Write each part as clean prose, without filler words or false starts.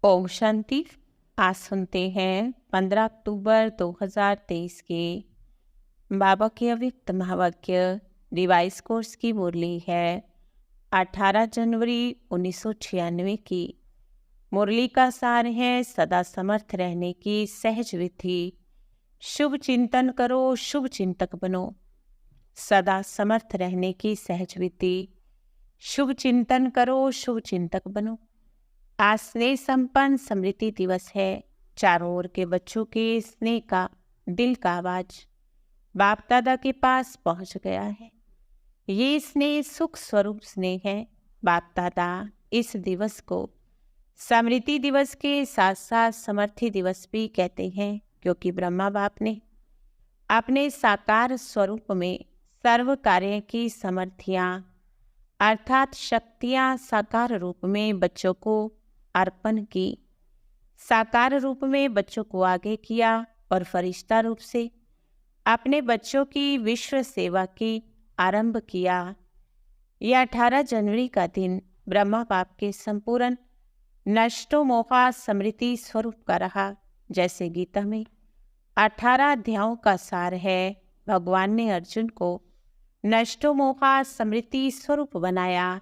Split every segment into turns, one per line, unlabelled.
ओम शांति। आज सुनते हैं 15 अक्टूबर 2023 के बाबा के अव्यक्त महावाक्य डिवाइस कोर्स की मुरली है 18 जनवरी 1996 की। मुरली का सार है सदा समर्थ रहने की सहज विधि। शुभ चिंतन करो, शुभ चिंतक बनो। सदा समर्थ रहने की सहज विधि। शुभ चिंतन करो, शुभ चिंतक बनो। आज स्नेह संपन्न स्मृति दिवस है। चारों ओर के बच्चों के स्नेह का दिल का आवाज बाप दादा के पास पहुंच गया है। ये स्नेह सुख स्वरूप स्नेह है। बाप दादा इस दिवस को स्मृति दिवस के साथ साथ समर्थी दिवस भी कहते हैं, क्योंकि ब्रह्मा बाप ने अपने साकार स्वरूप में सर्व कार्य की समर्थियां अर्थात शक्तियां साकार रूप में बच्चों को अर्पण की। साकार रूप में बच्चों को आगे किया और फरिश्ता रूप से अपने बच्चों की विश्व सेवा की आरंभ किया। यह 18 जनवरी का दिन ब्रह्मा बाप के संपूर्ण नष्टो मोहा स्मृति स्वरूप का रहा। जैसे गीता में 18 अध्यायों का सार है, भगवान ने अर्जुन को नष्टो मोहा स्मृति स्वरूप बनाया।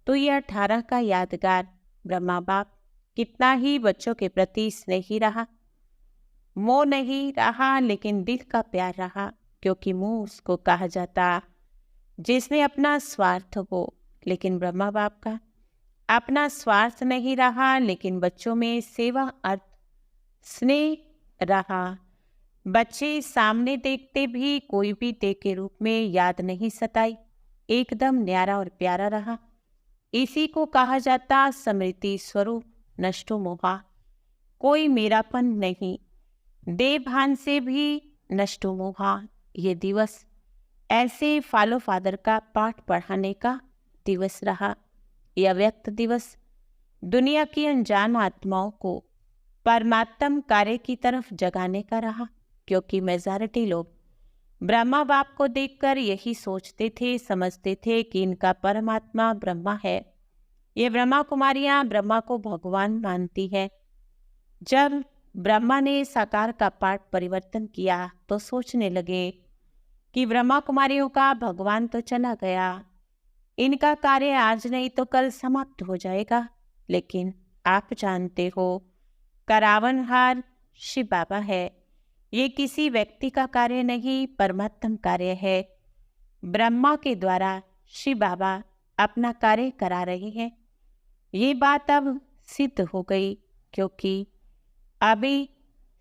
तो यह 18 का यादगार ब्रह्मा बाप कितना ही बच्चों के प्रति स्नेही रहा। मोह नहीं रहा, लेकिन दिल का प्यार रहा, क्योंकि मोह उसको कहा जाता जिसने अपना स्वार्थ हो। लेकिन ब्रह्मा बाप का अपना स्वार्थ नहीं रहा, लेकिन बच्चों में सेवा अर्थ स्नेह रहा। बच्चे सामने देखते भी कोई भी देह के रूप में याद नहीं सताई, एकदम न्यारा और प्यारा रहा। इसी को कहा जाता स्मृति स्वरूप नष्टो मोहा। कोई मेरापन नहीं, देह भान से भी नष्टो मोहा। ये दिवस ऐसे फॉलो फादर का पाठ पढ़ाने का दिवस रहा। यह व्यक्त दिवस दुनिया की अनजान आत्माओं को परमात्म कार्य की तरफ जगाने का रहा, क्योंकि मेजॉरिटी लोग ब्रह्मा बाप को देखकर यही सोचते थे, समझते थे कि इनका परमात्मा ब्रह्मा है। ये ब्रह्मा कुमारियां ब्रह्मा को भगवान मानती है। जब ब्रह्मा ने साकार का पाठ परिवर्तन किया तो सोचने लगे कि ब्रह्मा कुमारियों का भगवान तो चला गया, इनका कार्य आज नहीं तो कल समाप्त हो जाएगा। लेकिन आप जानते हो, करावनहार शिव बाबा है। ये किसी व्यक्ति का कार्य नहीं, परमात्म कार्य है। ब्रह्मा के द्वारा शिव बाबा अपना कार्य करा रहे हैं। ये बात अब सिद्ध हो गई, क्योंकि अभी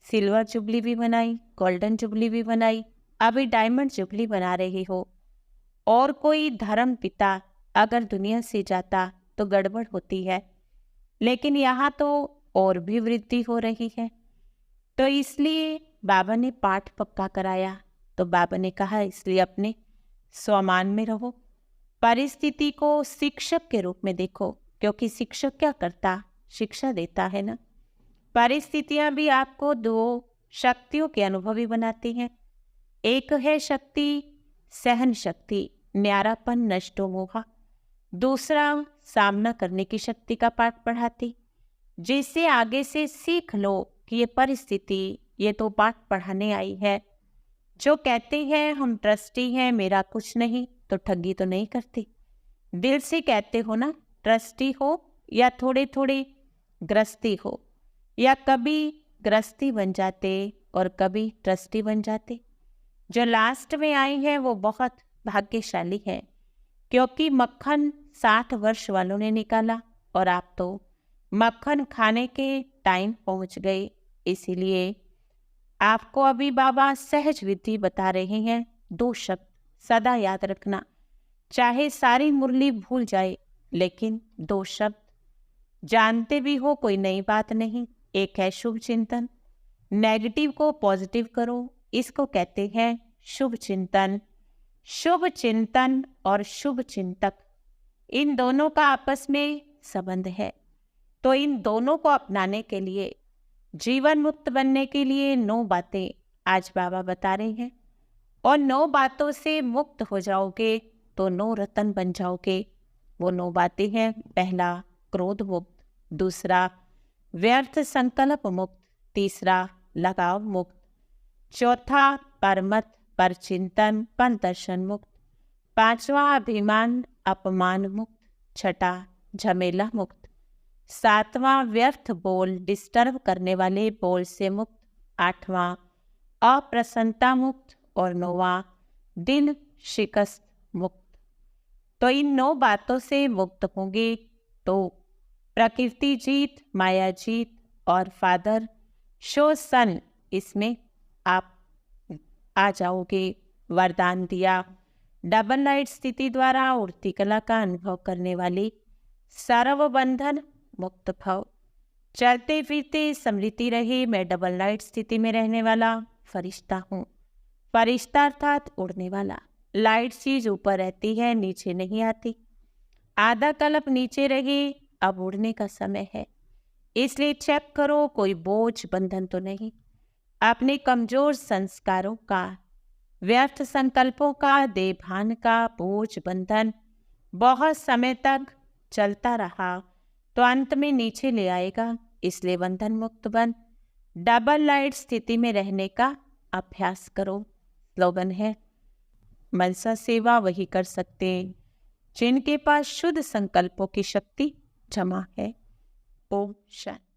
सिल्वर जुबली भी बनाई, गोल्डन जुबली भी बनाई, अभी डायमंड जुबली बना रही हो। और कोई धर्म पिता अगर दुनिया से जाता तो गड़बड़ होती है, लेकिन यहाँ तो और भी वृद्धि हो रही है। तो इसलिए बाबा ने पाठ पक्का कराया। तो बाबा ने कहा, इसलिए अपने स्वमान में रहो, परिस्थिति को शिक्षक के रूप में देखो, क्योंकि शिक्षक क्या करता, शिक्षा देता है ना। परिस्थितियां भी आपको दो शक्तियों के अनुभवी बनाती हैं। एक है शक्ति सहन शक्ति, न्यारापन नष्टो मोहा। दूसरा सामना करने की शक्ति का पाठ पढ़ाती, जिससे आगे से सीख लो कि ये परिस्थिति ये तो पाठ पढ़ाने आई है। जो कहते हैं हम ट्रस्टी हैं, मेरा कुछ नहीं, तो ठगी तो नहीं करती। दिल से कहते हो ना, ट्रस्टी हो या थोड़े थोड़े ग्रस्ती हो, या कभी ग्रस्ती बन जाते और कभी ट्रस्टी बन जाते। जो लास्ट में आई है वो बहुत भाग्यशाली है, क्योंकि मक्खन 60 वर्ष वालों ने निकाला और आप तो मक्खन खाने के टाइम पहुंच गए। इसीलिए आपको अभी बाबा सहज विधि बता रहे हैं। 2 शब्द सदा याद रखना, चाहे सारी मुरली भूल जाए, लेकिन 2 शब्द जानते भी हो कोई नई बात नहीं। एक है शुभ चिंतन, नेगेटिव को पॉजिटिव करो, इसको कहते हैं शुभ चिंतन। शुभ चिंतन और शुभ चिंतक, इन दोनों का आपस में संबंध है। तो इन दोनों को अपनाने के लिए, जीवन मुक्त बनने के लिए 9 बातें आज बाबा बता रहे हैं। और 9 बातों से मुक्त हो जाओगे तो 9 रत्न बन जाओगे। वो 9 बातें हैं। पहला क्रोध मुक्त, दूसरा व्यर्थ संकल्प मुक्त। तीसरा, लगाव मुक्त। चौथा, परमत पर चिंतन पर दर्शन मुक्त। पांचवा, अभिमान अपमान मुक्त। छठा, झमेला मुक्त। सातवां, व्यर्थ बोल डिस्टर्ब करने वाले बोल से मुक्त। आठवां, अप्रसन्नता मुक्त। और नौवां, दिल शिकस्त मुक्त। तो इन 9 बातों से मुक्त होंगे तो प्रकृति जीत, माया जीत और फादर शो सन, इसमें आप आ जाओगे। वरदान दिया, डबल लाइट स्थिति द्वारा उड़ती कला का अनुभव करने वाली सर्व बंधन मुक्त भव। चलते फिरते स्मृति रहे, मैं डबल लाइट स्थिति में रहने वाला फरिश्ता हूँ। फरिश्ता अर्थात उड़ने वाला। लाइट चीज ऊपर रहती है, नीचे नहीं आती। आधा कल्प नीचे रहे, अब उड़ने का समय है। इसलिए चेक करो कोई बोझ बंधन तो नहीं। अपने कमजोर संस्कारों का, व्यर्थ संकल्पों का, देभान का बोझ बंधन बहुत समय तक चलता रहा तो अंत में नीचे ले आएगा। इसलिए बंधन मुक्त बन डबल लाइट स्थिति में रहने का अभ्यास करो। स्लोगन है, मनसा सेवा वही कर सकते जिनके पास शुद्ध संकल्पों की शक्ति जमा है। ओम शांति।